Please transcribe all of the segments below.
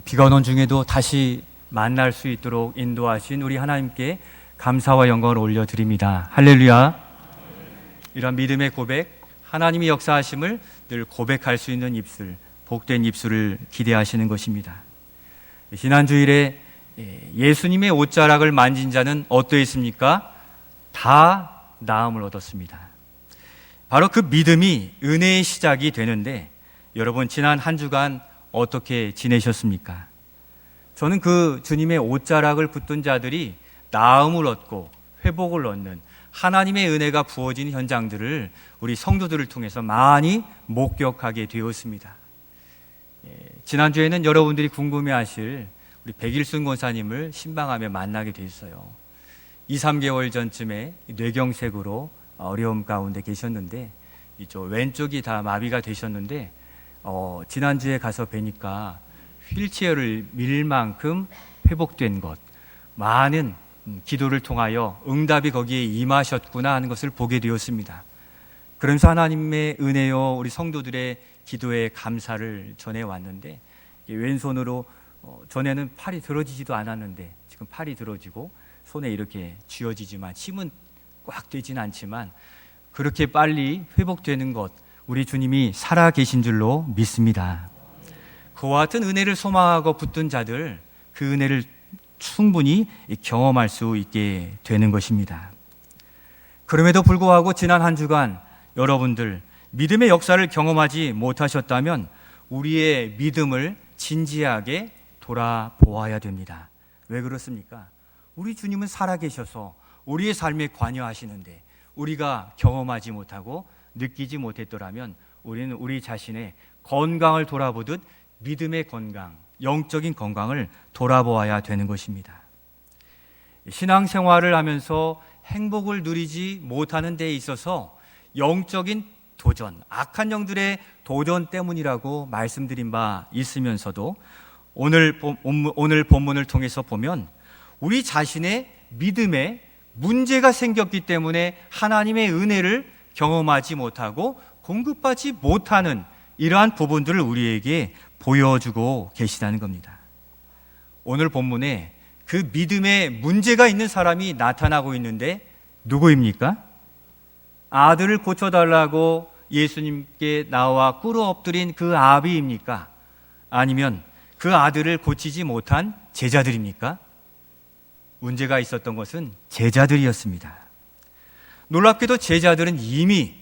비가 오는 중에도 다시 만날 수 있도록 인도하신 우리 하나님께 감사와 영광을 올려드립니다. 할렐루야. 이런 믿음의 고백, 하나님이 역사하심을 늘 고백할 수 있는 입술, 복된 입술을 기대하시는 것입니다. 지난 주일에 예수님의 옷자락을 만진 자는 어떠했습니까? 다 나음을 얻었습니다. 바로 그 믿음이 은혜의 시작이 되는데, 여러분 지난 한 주간 어떻게 지내셨습니까? 저는 그 주님의 옷자락을 붙든 자들이 나음을 얻고 회복을 얻는 하나님의 은혜가 부어진 현장들을 우리 성도들을 통해서 많이 목격하게 되었습니다. 지난주에는 여러분들이 궁금해하실 우리 백일순 권사님을 신방하며 만나게 됐어요. 2, 3개월 전쯤에 뇌경색으로 어려움 가운데 계셨는데, 이쪽 왼쪽이 다 마비가 되셨는데, 지난주에 가서 뵈니까 휠체어를 밀 만큼 회복된 것, 많은 기도를 통하여 응답이 거기에 임하셨구나 하는 것을 보게 되었습니다. 그러면서 하나님의 은혜요, 우리 성도들의 기도에 감사를 전해왔는데, 왼손으로 전에는 팔이 들어지지도 않았는데 지금 팔이 들어지고 손에 이렇게 쥐어지지만 힘은 꽉 되진 않지만 그렇게 빨리 회복되는 것, 우리 주님이 살아계신 줄로 믿습니다. 그와 같은 은혜를 소망하고 붙든 자들, 그 은혜를 충분히 경험할 수 있게 되는 것입니다. 그럼에도 불구하고 지난 한 주간 여러분들 믿음의 역사를 경험하지 못하셨다면 우리의 믿음을 진지하게 돌아보아야 됩니다. 왜 그렇습니까? 우리 주님은 살아계셔서 우리의 삶에 관여하시는데 우리가 경험하지 못하고 느끼지 못했더라면 우리는 우리 자신의 건강을 돌아보듯 믿음의 건강, 영적인 건강을 돌아보아야 되는 것입니다. 신앙생활을 하면서 행복을 누리지 못하는 데에 있어서 영적인 도전, 악한 영들의 도전 때문이라고 말씀드린 바 있으면서도 오늘 본문을 통해서 보면 우리 자신의 믿음에 문제가 생겼기 때문에 하나님의 은혜를 경험하지 못하고 공급받지 못하는 이러한 부분들을 우리에게 보여주고 계시다는 겁니다. 오늘 본문에 그 믿음에 문제가 있는 사람이 나타나고 있는데 누구입니까? 아들을 고쳐달라고 예수님께 나와 꿇어 엎드린 그 아비입니까? 아니면 그 아들을 고치지 못한 제자들입니까? 문제가 있었던 것은 제자들이었습니다. 놀랍게도 제자들은 이미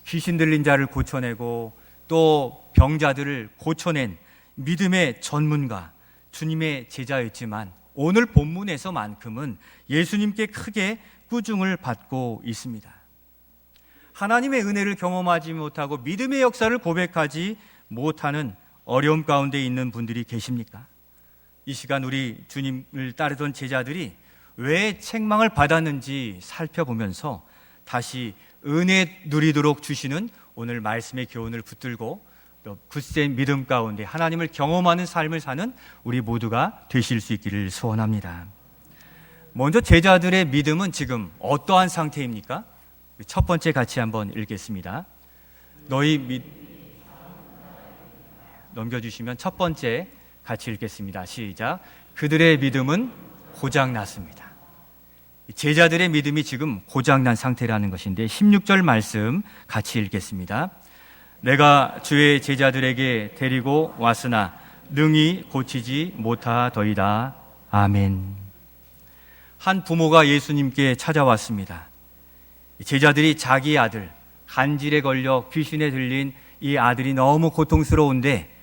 귀신 들린 자를 고쳐내고 또 병자들을 고쳐낸 믿음의 전문가, 주님의 제자였지만 오늘 본문에서만큼은 예수님께 크게 꾸중을 받고 있습니다. 하나님의 은혜를 경험하지 못하고 믿음의 역사를 고백하지 못하는 어려움 가운데 있는 분들이 계십니까? 이 시간 우리 주님을 따르던 제자들이 왜 책망을 받았는지 살펴보면서 다시 은혜 누리도록 주시는 오늘 말씀의 교훈을 붙들고 또 굳센 믿음 가운데 하나님을 경험하는 삶을 사는 우리 모두가 되실 수 있기를 소원합니다. 먼저 제자들의 믿음은 지금 어떠한 상태입니까? 첫 번째 같이 한번 읽겠습니다. 넘겨주시면 첫 번째 같이 읽겠습니다. 시작. 그들의 믿음은 고장났습니다. 제자들의 믿음이 지금 고장난 상태라는 것인데 16절 말씀 같이 읽겠습니다. 내가 주의 제자들에게 데리고 왔으나 능히 고치지 못하더이다. 아멘. 한 부모가 예수님께 찾아왔습니다. 제자들이 자기 아들, 간질에 걸려 귀신에 들린 이 아들이 너무 고통스러운데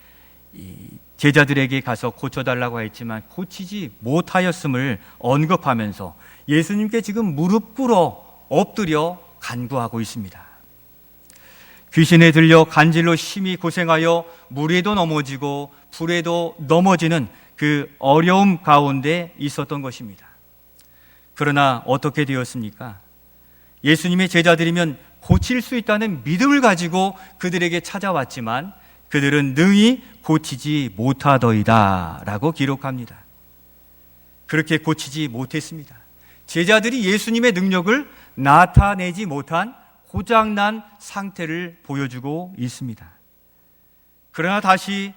제자들에게 가서 고쳐달라고 했지만 고치지 못하였음을 언급하면서 예수님께 지금 무릎 꿇어 엎드려 간구하고 있습니다. 귀신에 들려 간질로 심히 고생하여 물에도 넘어지고 불에도 넘어지는 그 어려움 가운데 있었던 것입니다. 그러나 어떻게 되었습니까? 예수님의 제자들이면 고칠 수 있다는 믿음을 가지고 그들에게 찾아왔지만 그들은 능히 고치지 못하더이다 라고 기록합니다. 그렇게 고치지 못했습니다. 제자들이 예수님의 능력을 나타내지 못한 고장난 상태를 보여주고 있습니다. 그러나 다시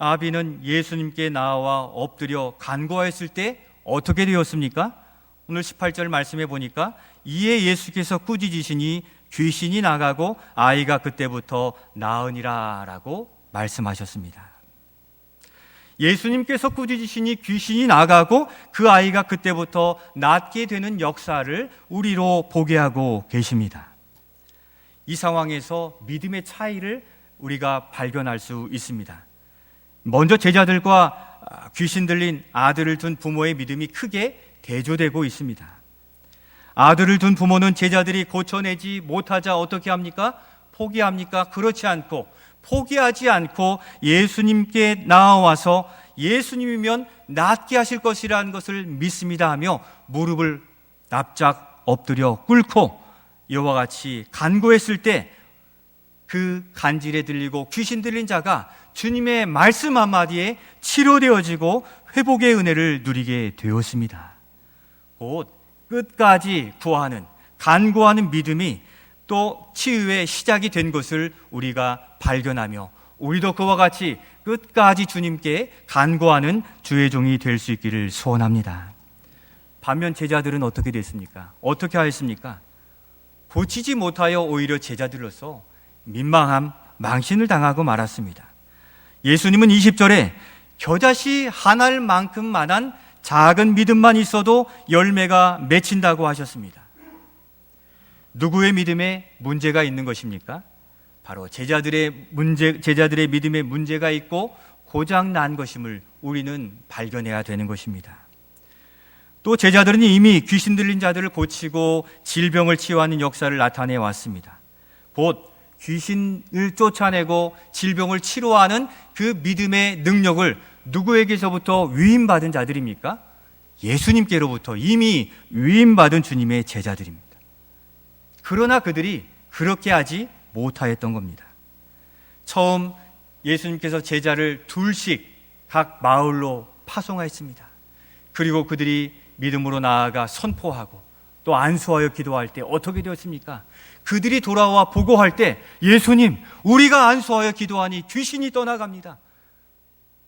아비는 예수님께 나와 엎드려 간구하였을 때 어떻게 되었습니까? 오늘 18절 말씀해 보니까 이에 예수께서 꾸짖으시니 귀신이 나가고 아이가 그때부터 나으니라 라고 말씀하셨습니다. 예수님께서 꾸짖으시니 귀신이 나가고 그 아이가 그때부터 낫게 되는 역사를 우리로 보게 하고 계십니다. 이 상황에서 믿음의 차이를 우리가 발견할 수 있습니다. 먼저 제자들과 귀신 들린 아들을 둔 부모의 믿음이 크게 대조되고 있습니다. 아들을 둔 부모는 제자들이 고쳐내지 못하자 어떻게 합니까? 포기합니까? 그렇지 않고 포기하지 않고 예수님께 나와서 예수님이면 낫게 하실 것이라는 것을 믿습니다 하며 무릎을 납작 엎드려 꿇고 이와 같이 간구했을 때 그 간질에 들리고 귀신 들린 자가 주님의 말씀 한마디에 치료되어지고 회복의 은혜를 누리게 되었습니다. 곧 끝까지 구하는 간구하는 믿음이 또 치유의 시작이 된 것을 우리가 발견하며 우리도 그와 같이 끝까지 주님께 간구하는 주의 종이 될 수 있기를 소원합니다. 반면 제자들은 어떻게 됐습니까? 어떻게 하였습니까? 고치지 못하여 오히려 제자들로서 민망함, 망신을 당하고 말았습니다. 예수님은 20절에 겨자씨 하나만큼만한 작은 믿음만 있어도 열매가 맺힌다고 하셨습니다. 누구의 믿음에 문제가 있는 것입니까? 바로 제자들의 믿음에 문제가 있고 고장 난 것임을 우리는 발견해야 되는 것입니다. 또 제자들은 이미 귀신 들린 자들을 고치고 질병을 치유하는 역사를 나타내 왔습니다. 곧 귀신을 쫓아내고 질병을 치료하는 그 믿음의 능력을 누구에게서부터 위임받은 자들입니까? 예수님께로부터 이미 위임받은 주님의 제자들입니다. 그러나 그들이 그렇게 하지 못하였던 겁니다. 처음 예수님께서 제자를 둘씩 각 마을로 파송하였습니다. 그리고 그들이 믿음으로 나아가 선포하고 또 안수하여 기도할 때 어떻게 되었습니까? 그들이 돌아와 보고할 때 예수님, 우리가 안수하여 기도하니 귀신이 떠나갑니다.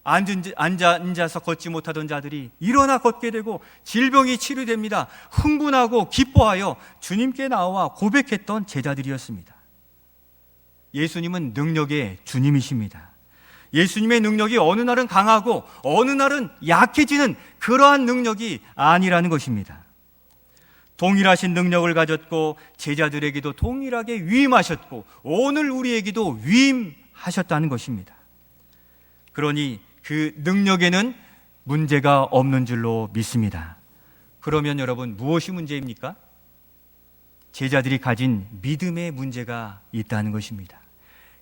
앉아서 걷지 못하던 자들이 일어나 걷게 되고 질병이 치료됩니다. 흥분하고 기뻐하여 주님께 나와 고백했던 제자들이었습니다. 예수님은 능력의 주님이십니다. 예수님의 능력이 어느 날은 강하고 어느 날은 약해지는 그러한 능력이 아니라는 것입니다. 동일하신 능력을 가졌고 제자들에게도 동일하게 위임하셨고 오늘 우리에게도 위임하셨다는 것입니다. 그러니 그 능력에는 문제가 없는 줄로 믿습니다. 그러면 여러분 무엇이 문제입니까? 제자들이 가진 믿음의 문제가 있다는 것입니다.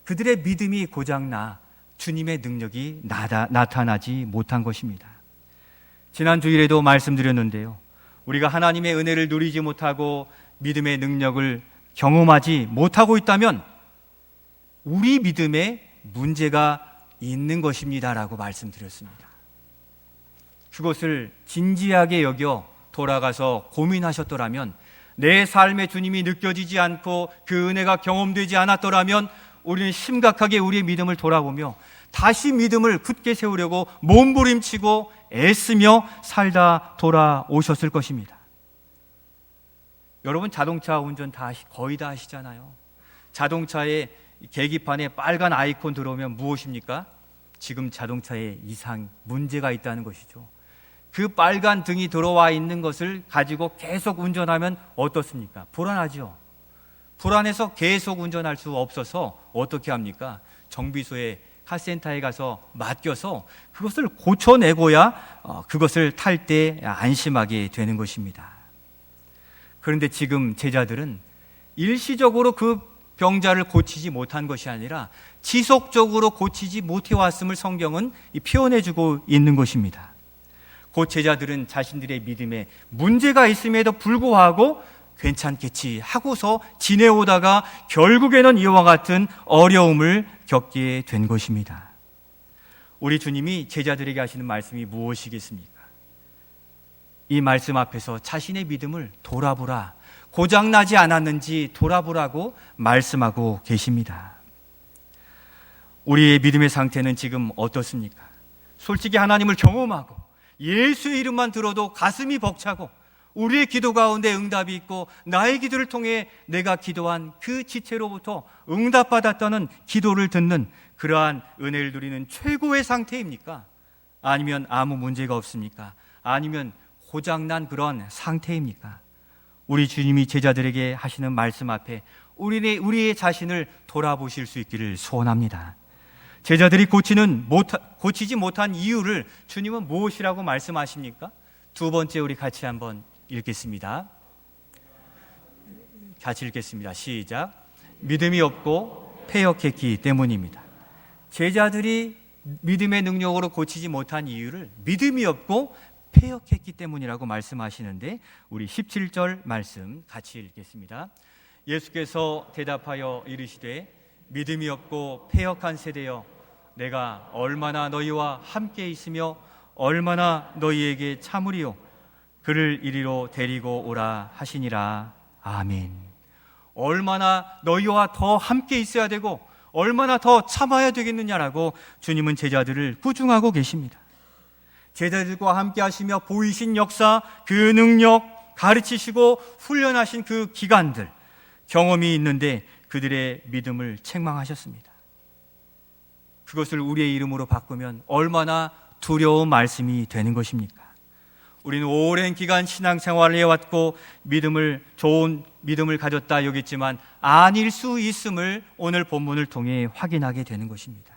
그들의 믿음이 고장나 주님의 능력이 나타나지 못한 것입니다. 지난 주일에도 말씀드렸는데요. 우리가 하나님의 은혜를 누리지 못하고 믿음의 능력을 경험하지 못하고 있다면 우리 믿음에 문제가 있는 것입니다라고 말씀드렸습니다. 그것을 진지하게 여겨 돌아가서 고민하셨더라면, 내 삶의 주님이 느껴지지 않고 그 은혜가 경험되지 않았더라면 우리는 심각하게 우리의 믿음을 돌아보며 다시 믿음을 굳게 세우려고 몸부림치고 애쓰며 살다 돌아오셨을 것입니다. 여러분 자동차 운전 거의 다 하시잖아요. 자동차의 계기판에 빨간 아이콘 들어오면 무엇입니까? 지금 자동차에 문제가 있다는 것이죠. 그 빨간 등이 들어와 있는 것을 가지고 계속 운전하면 어떻습니까? 불안하죠. 불안해서 계속 운전할 수 없어서 어떻게 합니까? 정비소에 카센터에 가서 맡겨서 그것을 고쳐내고야 그것을 탈 때 안심하게 되는 것입니다. 그런데 지금 제자들은 일시적으로 그 병자를 고치지 못한 것이 아니라 지속적으로 고치지 못해왔음을 성경은 표현해주고 있는 것입니다. 곧 제자들은 자신들의 믿음에 문제가 있음에도 불구하고 괜찮겠지 하고서 지내오다가 결국에는 이와 같은 어려움을 겪게 된 것입니다. 우리 주님이 제자들에게 하시는 말씀이 무엇이겠습니까? 이 말씀 앞에서 자신의 믿음을 돌아보라, 고장나지 않았는지 돌아보라고 말씀하고 계십니다. 우리의 믿음의 상태는 지금 어떻습니까? 솔직히 하나님을 경험하고 예수의 이름만 들어도 가슴이 벅차고 우리의 기도 가운데 응답이 있고 나의 기도를 통해 내가 기도한 그 지체로부터 응답받았다는 기도를 듣는 그러한 은혜를 누리는 최고의 상태입니까? 아니면 아무 문제가 없습니까? 아니면 고장난 그런 상태입니까? 우리 주님이 제자들에게 하시는 말씀 앞에 우리의 자신을 돌아보실 수 있기를 소원합니다. 제자들이 고치지 못한 이유를 주님은 무엇이라고 말씀하십니까? 두 번째 우리 같이 한번 읽겠습니다. 같이 읽겠습니다. 시작. 믿음이 없고 패역했기 때문입니다. 제자들이 믿음의 능력으로 고치지 못한 이유를 믿음이 없고 패역했기 때문이라고 말씀하시는데 우리 17절 말씀 같이 읽겠습니다. 예수께서 대답하여 이르시되 믿음이 없고 패역한 세대여 내가 얼마나 너희와 함께 있으며 얼마나 너희에게 참으리요 그를 이리로 데리고 오라 하시니라. 아멘. 얼마나 너희와 더 함께 있어야 되고 얼마나 더 참아야 되겠느냐라고 주님은 제자들을 꾸중하고 계십니다. 제자들과 함께 하시며 보이신 역사, 그 능력, 가르치시고 훈련하신 그 기간들, 경험이 있는데 그들의 믿음을 책망하셨습니다. 그것을 우리의 이름으로 바꾸면 얼마나 두려운 말씀이 되는 것입니까? 우리는 오랜 기간 신앙생활을 해왔고 좋은 믿음을 가졌다 여겼지만 아닐 수 있음을 오늘 본문을 통해 확인하게 되는 것입니다.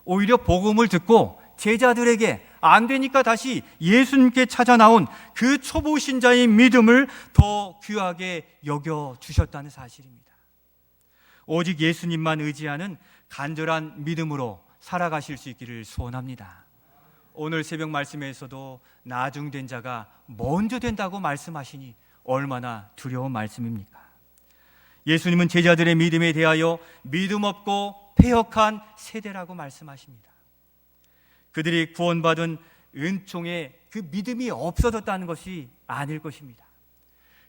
오히려 복음을 듣고 제자들에게 안 되니까 다시 예수님께 찾아 나온 그 초보 신자의 믿음을 더 귀하게 여겨주셨다는 사실입니다. 오직 예수님만 의지하는 간절한 믿음으로 살아가실 수 있기를 소원합니다. 오늘 새벽 말씀에서도 나중된 자가 먼저 된다고 말씀하시니 얼마나 두려운 말씀입니까? 예수님은 제자들의 믿음에 대하여 믿음 없고 패역한 세대라고 말씀하십니다. 그들이 구원받은 은총에 그 믿음이 없어졌다는 것이 아닐 것입니다.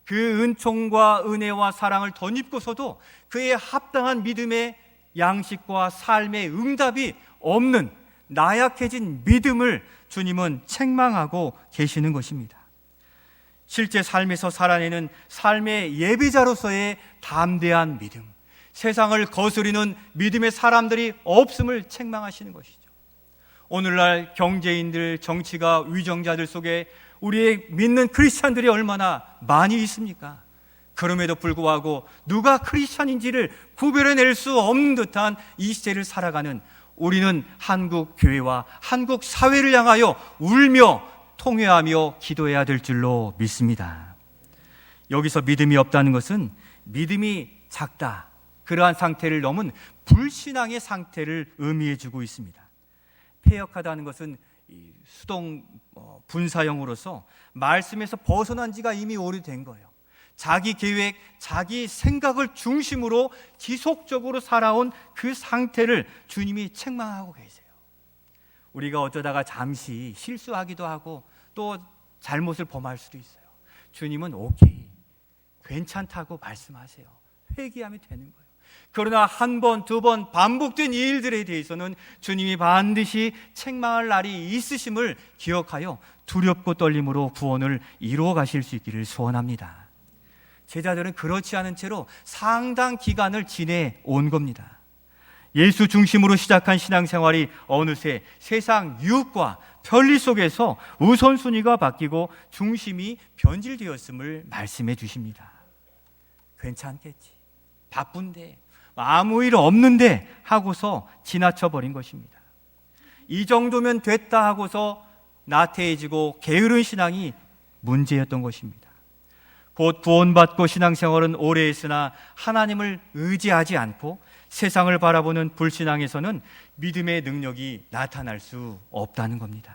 그 은총과 은혜와 사랑을 덧입고서도 그에 합당한 믿음의 양식과 삶의 응답이 없는 나약해진 믿음을 주님은 책망하고 계시는 것입니다. 실제 삶에서 살아내는 삶의 예배자로서의 담대한 믿음, 세상을 거스리는 믿음의 사람들이 없음을 책망하시는 것이죠. 오늘날 경제인들, 정치가, 위정자들 속에 우리의 믿는 크리스찬들이 얼마나 많이 있습니까? 그럼에도 불구하고 누가 크리스찬인지를 구별해낼 수 없는 듯한 이 시대를 살아가는 우리는 한국 교회와 한국 사회를 향하여 울며 통회하며 기도해야 될 줄로 믿습니다. 여기서 믿음이 없다는 것은 믿음이 작다, 그러한 상태를 넘은 불신앙의 상태를 의미해주고 있습니다. 패역하다는 것은 수동 분사형으로서 말씀에서 벗어난 지가 이미 오래된 거예요. 자기 계획, 자기 생각을 중심으로 지속적으로 살아온 그 상태를 주님이 책망하고 계세요. 우리가 어쩌다가 잠시 실수하기도 하고 또 잘못을 범할 수도 있어요. 주님은 오케이, 괜찮다고 말씀하세요. 회개하면 되는 거예요. 그러나 한 번, 두 번 반복된 이 일들에 대해서는 주님이 반드시 책망할 날이 있으심을 기억하여 두렵고 떨림으로 구원을 이루어 가실 수 있기를 소원합니다. 제자들은 그렇지 않은 채로 상당 기간을 지내온 겁니다. 예수 중심으로 시작한 신앙생활이 어느새 세상 유혹과 편리 속에서 우선순위가 바뀌고 중심이 변질되었음을 말씀해 주십니다. 괜찮겠지, 바쁜데, 아무 일 없는데 하고서 지나쳐버린 것입니다. 이 정도면 됐다 하고서 나태해지고 게으른 신앙이 문제였던 것입니다. 곧 구원받고 신앙생활은 오래 했으나 하나님을 의지하지 않고 세상을 바라보는 불신앙에서는 믿음의 능력이 나타날 수 없다는 겁니다.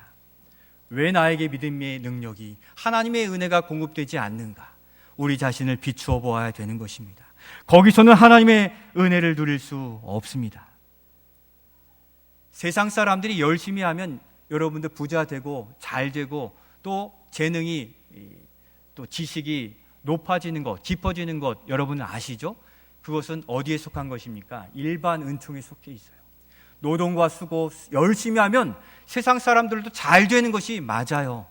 왜 나에게 믿음의 능력이, 하나님의 은혜가 공급되지 않는가? 우리 자신을 비추어 보아야 되는 것입니다. 거기서는 하나님의 은혜를 누릴 수 없습니다. 세상 사람들이 열심히 하면 여러분들 부자 되고 잘 되고 또 재능이, 또 지식이 높아지는 것, 깊어지는 것 여러분은 아시죠? 그것은 어디에 속한 것입니까? 일반 은총에 속해 있어요. 노동과 수고 열심히 하면 세상 사람들도 잘 되는 것이 맞아요.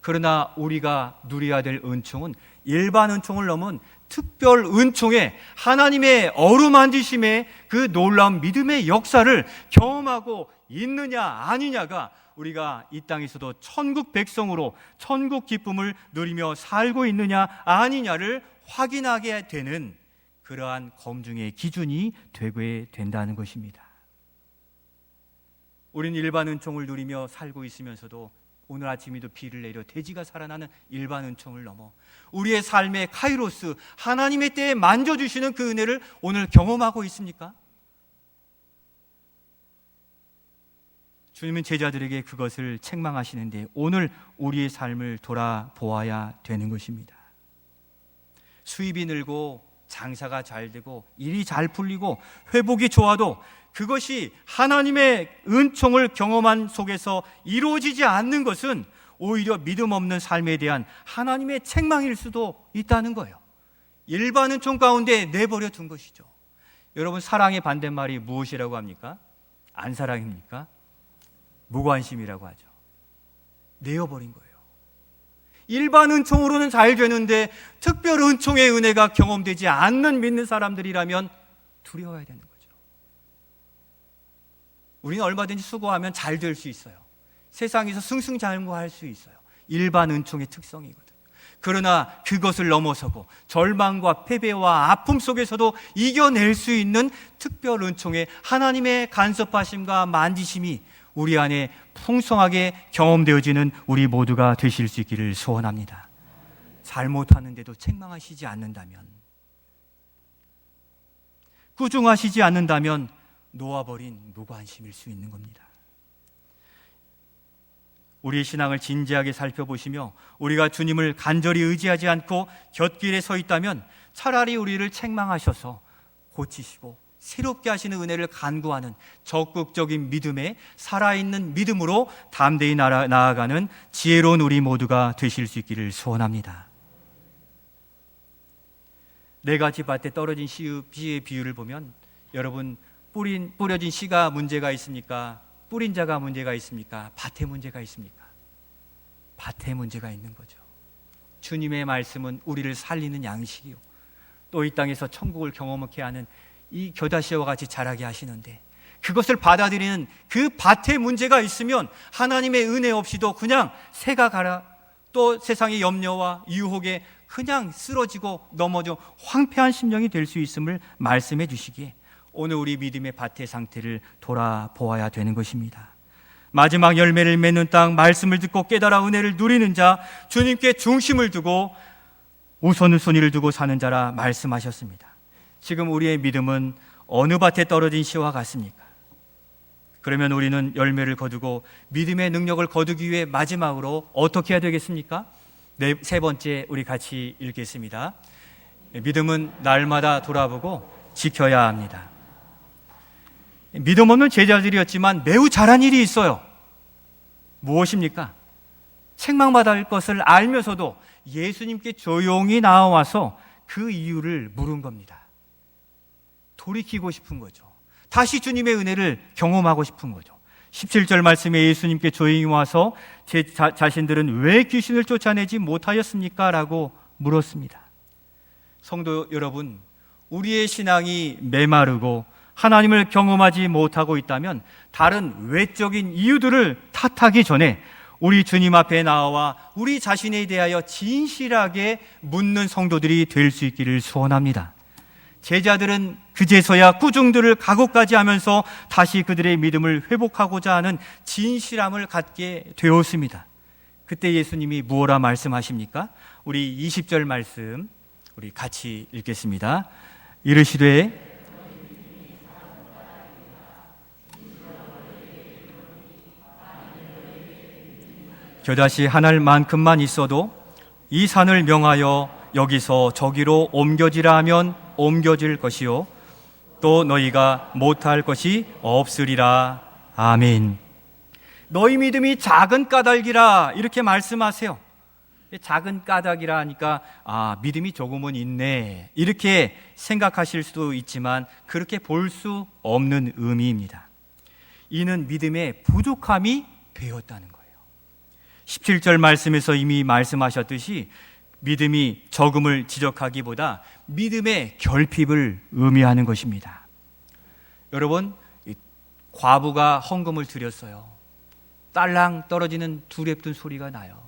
그러나 우리가 누려야 될 은총은 일반 은총을 넘은 특별 은총의 하나님의 어루만지심의 그 놀라운 믿음의 역사를 경험하고 있느냐 아니냐가 우리가 이 땅에서도 천국 백성으로 천국 기쁨을 누리며 살고 있느냐 아니냐를 확인하게 되는 그러한 검증의 기준이 되게 된다는 것입니다. 우리는 일반 은총을 누리며 살고 있으면서도 오늘 아침에도 비를 내려 돼지가 살아나는 일반 은총을 넘어 우리의 삶의 카이로스, 하나님의 때에 만져주시는 그 은혜를 오늘 경험하고 있습니까? 주님은 제자들에게 그것을 책망하시는데 오늘 우리의 삶을 돌아보아야 되는 것입니다. 수입이 늘고 장사가 잘 되고 일이 잘 풀리고 회복이 좋아도 그것이 하나님의 은총을 경험한 속에서 이루어지지 않는 것은 오히려 믿음 없는 삶에 대한 하나님의 책망일 수도 있다는 거예요. 일반 은총 가운데 내버려 둔 것이죠. 여러분, 사랑의 반대말이 무엇이라고 합니까? 안 사랑입니까? 무관심이라고 하죠. 내어버린 거예요. 일반 은총으로는 잘 되는데 특별 은총의 은혜가 경험되지 않는 믿는 사람들이라면 두려워야 되는 거죠. 우리는 얼마든지 수고하면 잘 될 수 있어요. 세상에서 승승장구할 수 있어요. 일반 은총의 특성이거든요. 그러나 그것을 넘어서고 절망과 패배와 아픔 속에서도 이겨낼 수 있는 특별 은총의 하나님의 간섭하심과 만지심이 우리 안에 풍성하게 경험되어지는 우리 모두가 되실 수 있기를 소원합니다. 잘못하는데도 책망하시지 않는다면, 꾸중하시지 않는다면 놓아버린 무관심일 수 있는 겁니다. 우리의 신앙을 진지하게 살펴보시며 우리가 주님을 간절히 의지하지 않고 곁길에 서 있다면 차라리 우리를 책망하셔서 고치시고 새롭게 하시는 은혜를 간구하는 적극적인 믿음에 살아있는 믿음으로 담대히 나아가는 지혜로운 우리 모두가 되실 수 있기를 소원합니다. 네 가지 밭에 떨어진 씨의 비유를 보면 여러분, 뿌려진 씨가 문제가 있습니까? 뿌린 자가 문제가 있습니까? 밭에 문제가 있습니까? 밭에 문제가 있는 거죠. 주님의 말씀은 우리를 살리는 양식이요, 또 이 땅에서 천국을 경험하게 하는 이 겨자씨와 같이 자라게 하시는데 그것을 받아들이는 그 밭에 문제가 있으면 하나님의 은혜 없이도 그냥 새가 가라, 또 세상의 염려와 유혹에 그냥 쓰러지고 넘어져 황폐한 심령이 될 수 있음을 말씀해 주시기에 오늘 우리 믿음의 밭의 상태를 돌아보아야 되는 것입니다. 마지막 열매를 맺는 땅, 말씀을 듣고 깨달아 은혜를 누리는 자, 주님께 중심을 두고 우선순위를 두고 사는 자라 말씀하셨습니다. 지금 우리의 믿음은 어느 밭에 떨어진 씨와 같습니까? 그러면 우리는 열매를 거두고 믿음의 능력을 거두기 위해 마지막으로 어떻게 해야 되겠습니까? 세 번째 우리 같이 읽겠습니다. 믿음은 날마다 돌아보고 지켜야 합니다. 믿음 없는 제자들이었지만 매우 잘한 일이 있어요. 무엇입니까? 책망받을 것을 알면서도 예수님께 조용히 나와서 그 이유를 물은 겁니다. 돌이키고 싶은 거죠. 다시 주님의 은혜를 경험하고 싶은 거죠. 17절 말씀에 예수님께 조용히 와서 자신들은 왜 귀신을 쫓아내지 못하였습니까? 라고 물었습니다. 성도 여러분, 우리의 신앙이 메마르고 하나님을 경험하지 못하고 있다면 다른 외적인 이유들을 탓하기 전에 우리 주님 앞에 나와 우리 자신에 대하여 진실하게 묻는 성도들이 될 수 있기를 소원합니다. 제자들은 그제서야 꾸중들을 각오까지 하면서 다시 그들의 믿음을 회복하고자 하는 진실함을 갖게 되었습니다. 그때 예수님이 무엇라 말씀하십니까? 우리 20절 말씀 우리 같이 읽겠습니다. 이르시되 겨자씨 한 알만큼만 있어도 이 산을 명하여 여기서 저기로 옮겨지라 하면 옮겨질 것이요 또 너희가 못할 것이 없으리라. 아멘. 너희 믿음이 작은 까닭이라 이렇게 말씀하세요. 작은 까닭이라 하니까 믿음이 조금은 있네 이렇게 생각하실 수도 있지만 그렇게 볼 수 없는 의미입니다. 이는 믿음의 부족함이 되었다는 거예요. 17절 말씀에서 이미 말씀하셨듯이 믿음이 적음을 지적하기보다 믿음의 결핍을 의미하는 것입니다. 여러분, 과부가 헌금을 드렸어요. 딸랑 떨어지는 두렵던 소리가 나요.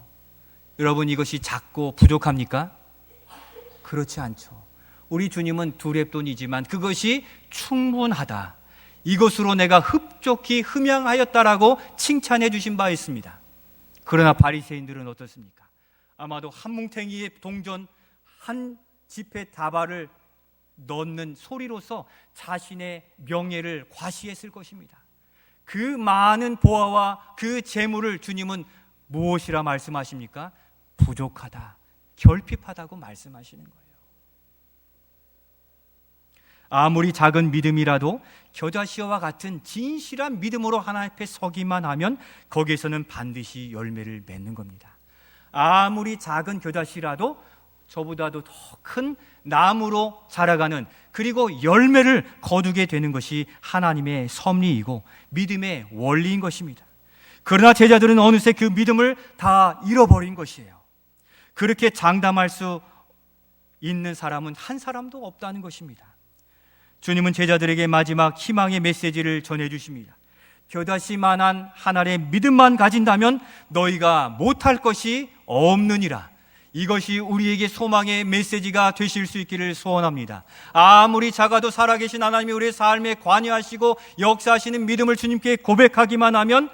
여러분, 이것이 작고 부족합니까? 그렇지 않죠. 우리 주님은 두렵돈이지만 그것이 충분하다, 이것으로 내가 흡족히 흠양하였다라고 칭찬해 주신 바 있습니다. 그러나 바리새인들은 어떻습니까? 아마도 한 뭉탱이의 동전 한 지폐 다발을 넣는 소리로서 자신의 명예를 과시했을 것입니다. 그 많은 보화와 그 재물을 주님은 무엇이라 말씀하십니까? 부족하다, 결핍하다고 말씀하시는 거예요. 아무리 작은 믿음이라도 겨자씨와 같은 진실한 믿음으로 하나님 앞에 서기만 하면 거기에서는 반드시 열매를 맺는 겁니다. 아무리 작은 겨자씨라도 저보다도 더 큰 나무로 자라가는, 그리고 열매를 거두게 되는 것이 하나님의 섭리이고 믿음의 원리인 것입니다. 그러나 제자들은 어느새 그 믿음을 다 잃어버린 것이에요. 그렇게 장담할 수 있는 사람은 한 사람도 없다는 것입니다. 주님은 제자들에게 마지막 희망의 메시지를 전해주십니다. 겨자씨만한 하나의 믿음만 가진다면 너희가 못할 것이 없느니라. 이것이 우리에게 소망의 메시지가 되실 수 있기를 소원합니다. 아무리 작아도 살아계신 하나님이 우리의 삶에 관여하시고 역사하시는 믿음을 주님께 고백하기만 하면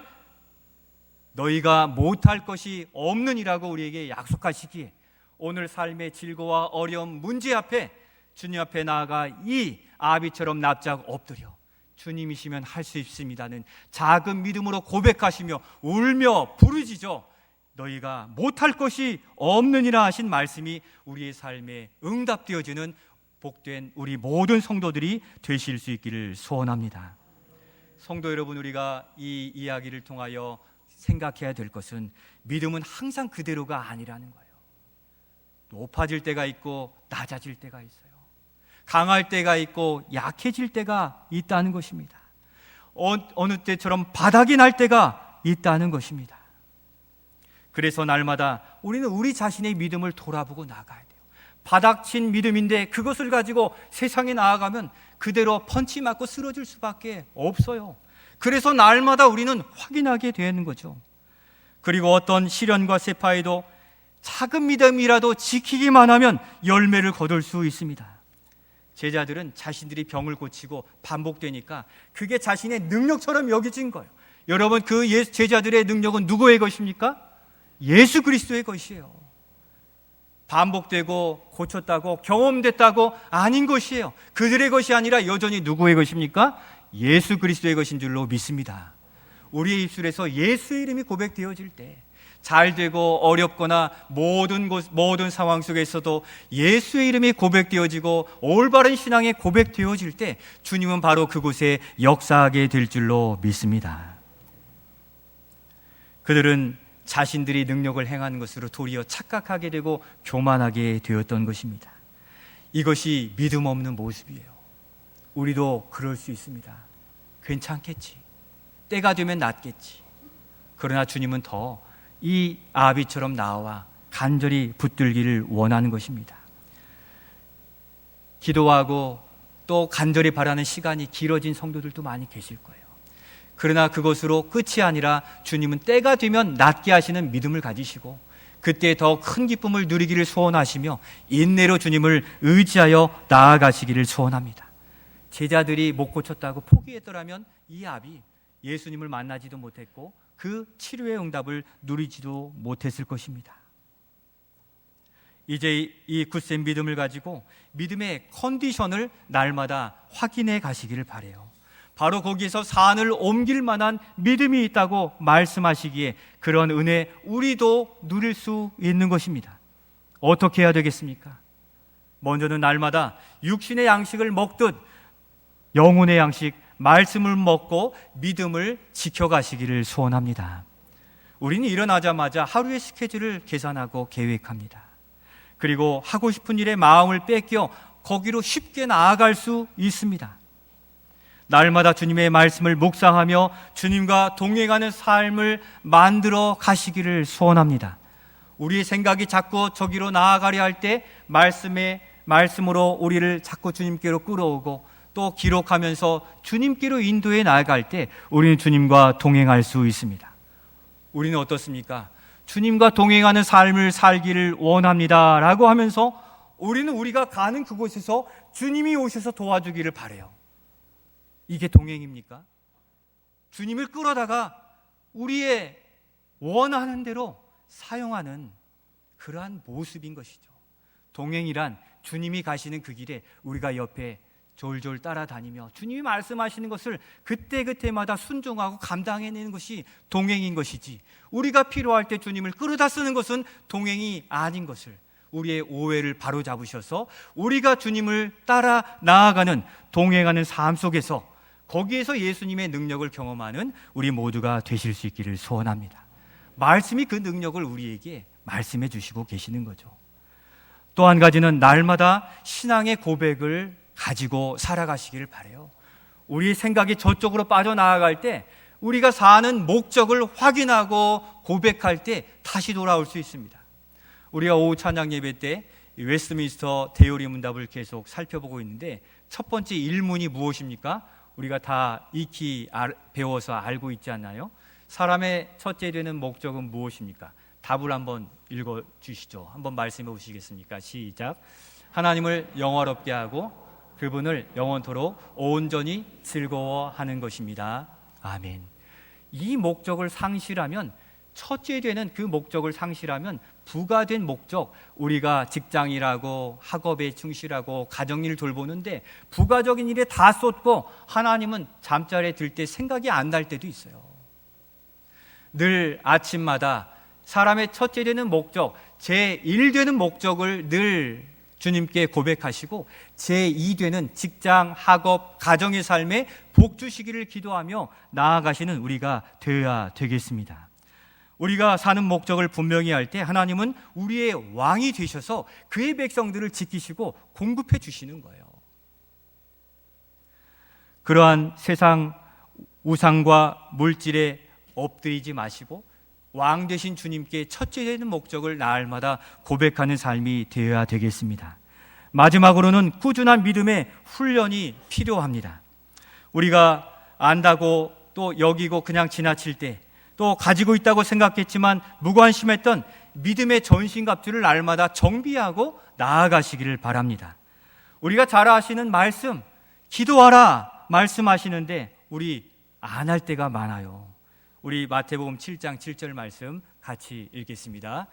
너희가 못할 것이 없느니라고 우리에게 약속하시기에 오늘 삶의 질고와 어려움, 문제 앞에 주님 앞에 나아가 이 아비처럼 납작 엎드려 주님이시면 할 수 있습니다는 작은 믿음으로 고백하시며 울며 부르짖어 너희가 못할 것이 없느니라 하신 말씀이 우리의 삶에 응답되어지는 복된 우리 모든 성도들이 되실 수 있기를 소원합니다. 성도 여러분, 우리가 이 이야기를 통하여 생각해야 될 것은 믿음은 항상 그대로가 아니라는 거예요. 높아질 때가 있고 낮아질 때가 있어요. 강할 때가 있고 약해질 때가 있다는 것입니다. 어느 때처럼 바닥이 날 때가 있다는 것입니다. 그래서 날마다 우리는 우리 자신의 믿음을 돌아보고 나가야 돼요. 바닥친 믿음인데 그것을 가지고 세상에 나아가면 그대로 펀치 맞고 쓰러질 수밖에 없어요. 그래서 날마다 우리는 확인하게 되는 거죠. 그리고 어떤 시련과 세파에도 작은 믿음이라도 지키기만 하면 열매를 거둘 수 있습니다. 제자들은 자신들이 병을 고치고 반복되니까 그게 자신의 능력처럼 여겨진 거예요. 여러분, 그 제자들의 능력은 누구의 것입니까? 예수 그리스도의 것이에요. 반복되고 고쳤다고 경험됐다고 아닌 것이에요. 그들의 것이 아니라 여전히 누구의 것입니까? 예수 그리스도의 것인 줄로 믿습니다. 우리의 입술에서 예수의 이름이 고백되어질 때 잘 되고 어렵거나 모든 상황 속에서도 예수의 이름이 고백되어지고 올바른 신앙이 고백되어질 때 주님은 바로 그곳에 역사하게 될 줄로 믿습니다. 그들은 자신들이 능력을 행하는 것으로 도리어 착각하게 되고 교만하게 되었던 것입니다. 이것이 믿음 없는 모습이에요. 우리도 그럴 수 있습니다. 괜찮겠지, 때가 되면 낫겠지. 그러나 주님은 더 이 아비처럼 나와 간절히 붙들기를 원하는 것입니다. 기도하고 또 간절히 바라는 시간이 길어진 성도들도 많이 계실 거예요. 그러나 그것으로 끝이 아니라 주님은 때가 되면 낫게 하시는 믿음을 가지시고 그때 더 큰 기쁨을 누리기를 소원하시며 인내로 주님을 의지하여 나아가시기를 소원합니다. 제자들이 못 고쳤다고 포기했더라면 이 아비 예수님을 만나지도 못했고 그 치료의 응답을 누리지도 못했을 것입니다. 이제 이 굳센 믿음을 가지고 믿음의 컨디션을 날마다 확인해 가시기를 바라요. 바로 거기에서 산을 옮길 만한 믿음이 있다고 말씀하시기에 그런 은혜 우리도 누릴 수 있는 것입니다. 어떻게 해야 되겠습니까? 먼저는 날마다 육신의 양식을 먹듯 영혼의 양식 말씀을 먹고 믿음을 지켜가시기를 소원합니다. 우리는 일어나자마자 하루의 스케줄을 계산하고 계획합니다. 그리고 하고 싶은 일에 마음을 뺏겨 거기로 쉽게 나아갈 수 있습니다. 날마다 주님의 말씀을 묵상하며 주님과 동행하는 삶을 만들어 가시기를 소원합니다. 우리의 생각이 자꾸 저기로 나아가려 할 때 말씀으로 우리를 자꾸 주님께로 끌어오고 또 기록하면서 주님께로 인도해 나아갈 때 우리는 주님과 동행할 수 있습니다. 우리는 어떻습니까? 주님과 동행하는 삶을 살기를 원합니다 라고 하면서 우리는 우리가 가는 그곳에서 주님이 오셔서 도와주기를 바라요. 이게 동행입니까? 주님을 끌어다가 우리의 원하는 대로 사용하는 그러한 모습인 것이죠. 동행이란 주님이 가시는 그 길에 우리가 옆에 졸졸 따라다니며 주님이 말씀하시는 것을 그때그때마다 순종하고 감당해내는 것이 동행인 것이지, 우리가 필요할 때 주님을 끌어다 쓰는 것은 동행이 아닌 것을 우리의 오해를 바로잡으셔서 우리가 주님을 따라 나아가는 동행하는 삶 속에서 거기에서 예수님의 능력을 경험하는 우리 모두가 되실 수 있기를 소원합니다. 말씀이 그 능력을 우리에게 말씀해 주시고 계시는 거죠. 또 한 가지는 날마다 신앙의 고백을 가지고 살아가시기를 바라요. 우리의 생각이 저쪽으로 빠져나아갈 때 우리가 사는 목적을 확인하고 고백할 때 다시 돌아올 수 있습니다. 우리가 오후 찬양 예배 때 웨스트민스터 대요리 문답을 계속 살펴보고 있는데 첫 번째 일문이 무엇입니까? 우리가 다 익히 배워서 알고 있지 않나요? 사람의 첫째 되는 목적은 무엇입니까? 답을 한번 읽어주시죠. 한번 말씀해 보시겠습니까? 시작. 하나님을 영화롭게 하고 그분을 영원토록 온전히 즐거워하는 것입니다. 아멘. 이 목적을 상실하면, 첫째 되는 그 목적을 상실하면 부가된 목적, 우리가 직장이라고 학업에 충실하고 가정일을 돌보는데 부가적인 일에 다 쏟고 하나님은 잠자리에 들 때 생각이 안 날 때도 있어요. 늘 아침마다 사람의 첫째 되는 목적, 제1 되는 목적을 늘 주님께 고백하시고 제2 되는 직장, 학업, 가정의 삶에 복 주시기를 기도하며 나아가시는 우리가 되어야 되겠습니다. 우리가 사는 목적을 분명히 할 때 하나님은 우리의 왕이 되셔서 그의 백성들을 지키시고 공급해 주시는 거예요. 그러한 세상 우상과 물질에 엎드리지 마시고 왕 되신 주님께 첫째 되는 목적을 날마다 고백하는 삶이 되어야 되겠습니다. 마지막으로는 꾸준한 믿음의 훈련이 필요합니다. 우리가 안다고 또 여기고 그냥 지나칠 때, 또 가지고 있다고 생각했지만 무관심했던 믿음의 전신갑주를 날마다 정비하고 나아가시기를 바랍니다. 우리가 잘 아시는 말씀, 기도하라 말씀하시는데 우리 안 할 때가 많아요. 우리 마태복음 7장 7절 말씀 같이 읽겠습니다.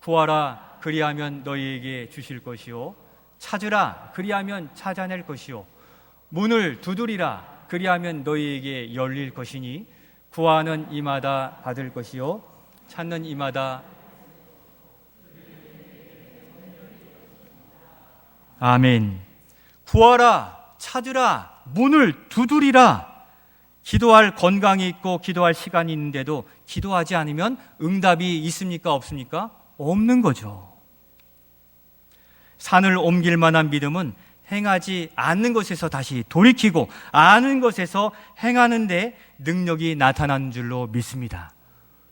구하라 그리하면 너희에게 주실 것이요, 찾으라 그리하면 찾아낼 것이요, 문을 두드리라 그리하면 너희에게 열릴 것이니 구하는 이마다 받을 것이요 찾는 이마다. 아멘. 구하라, 찾으라, 문을 두드리라. 기도할 건강이 있고 기도할 시간이 있는데도 기도하지 않으면 응답이 있습니까? 없습니까? 없는 거죠. 산을 옮길 만한 믿음은 행하지 않는 것에서 다시 돌이키고 아는 것에서 행하는 데 능력이 나타나는 줄로 믿습니다.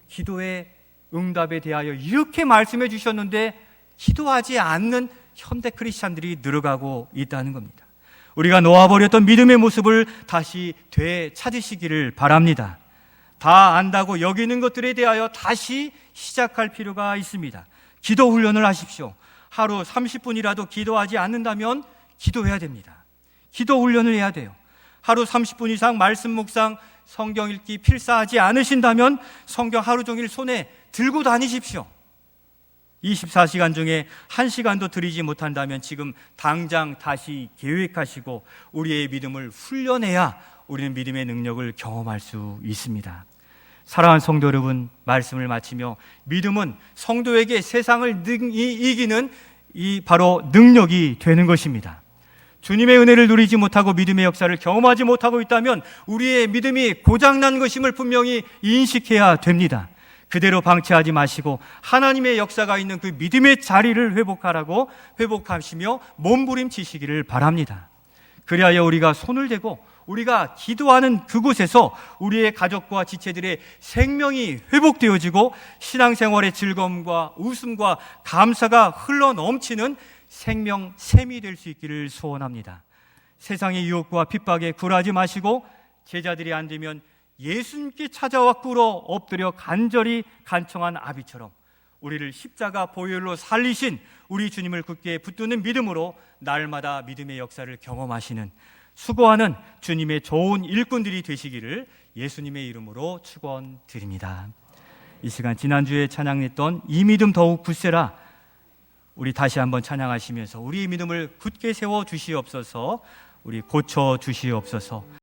기도의 응답에 대하여 이렇게 말씀해 주셨는데 기도하지 않는 현대 크리스찬들이 늘어가고 있다는 겁니다. 우리가 놓아버렸던 믿음의 모습을 다시 되찾으시기를 바랍니다. 다 안다고 여기는 것들에 대하여 다시 시작할 필요가 있습니다. 기도 훈련을 하십시오. 하루 30분이라도 기도하지 않는다면 기도해야 됩니다. 기도 훈련을 해야 돼요. 하루 30분 이상 말씀 묵상, 성경 읽기 필사하지 않으신다면 성경 하루 종일 손에 들고 다니십시오. 24시간 중에 1시간도 드리지 못한다면 지금 당장 다시 계획하시고 우리의 믿음을 훈련해야 우리는 믿음의 능력을 경험할 수 있습니다. 사랑하는 성도 여러분, 말씀을 마치며 믿음은 성도에게 세상을 이기는 바로 능력이 되는 것입니다. 주님의 은혜를 누리지 못하고 믿음의 역사를 경험하지 못하고 있다면 우리의 믿음이 고장난 것임을 분명히 인식해야 됩니다. 그대로 방치하지 마시고 하나님의 역사가 있는 그 믿음의 자리를 회복하시며 몸부림치시기를 바랍니다. 그리하여 우리가 손을 대고 우리가 기도하는 그곳에서 우리의 가족과 지체들의 생명이 회복되어지고 신앙생활의 즐거움과 웃음과 감사가 흘러넘치는 생명샘이 될 수 있기를 소원합니다. 세상의 유혹과 핍박에 굴하지 마시고 제자들이 안 되면 예수님께 찾아와 꿇어 엎드려 간절히 간청한 아비처럼 우리를 십자가 보혈로 살리신 우리 주님을 굳게 붙드는 믿음으로 날마다 믿음의 역사를 경험하시는 수고하는 주님의 좋은 일꾼들이 되시기를 예수님의 이름으로 축원드립니다. 이 시간 지난주에 찬양했던 이 믿음 더욱 굳세라, 우리 다시 한번 찬양하시면서 우리의 믿음을 굳게 세워 주시옵소서, 우리 고쳐 주시옵소서.